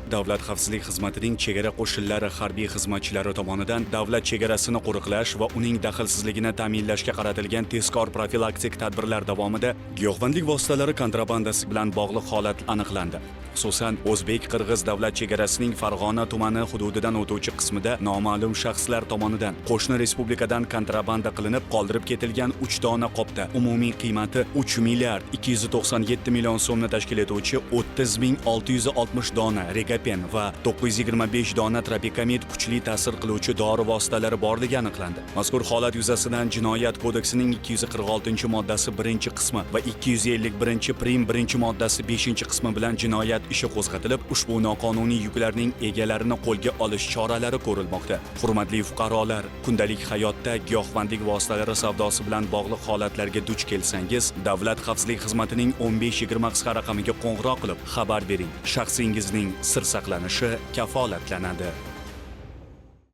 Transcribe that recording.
Davlat xavfsizlik xizmatining chegara qo'shinlari harbiy xizmatchilari tomonidan davlat chegarasini qo'riqlash va uning daxlsizligini ta'minlashga qaratilgan tezkor profilaktik tadbirlar davomida giyohvandlik vositalari kontrabandasi bilan bog'liq holat aniqlandi. Xususan, o'zbek-qirg'iz davlat chegarasining Farg'ona tumani hududidan o'tuvchi qismida noma'lum shaxslar tomonidan qo'shni respublikadan kontrabanda qilinib qoldirib ketilgan 3 dona qopda umumiy qiymati 3 milliard 297 million so'mni tashkil etuvchi 30.660 dona Regapen va 925 dona Tropikamid kuchli ta'sir qiluvchi dori vositalari borligi aniqlandi. Mazkur holat yuzasidan Jinoyat kodeksining 246-moddasi 1-qismi va 251 1 moddasi 5-qismi bilan jinoyat ishi qo'zg'atilib, ushbu noqonuniy yuklarning egalarini qo'lga olish choralari ko'rilmoqda. Hurmatli fuqarolar, kundalik hayotda giyohvandlik vositalari savdosi bilan bog'liq holatlarga duch kelsangiz, Davlat xavfsizlik xizmatining 1520 qisqa raqamiga qo'ng'iroq qilib xabar bering. Shaxsingizning sir saqlanishi kafolatlanadi.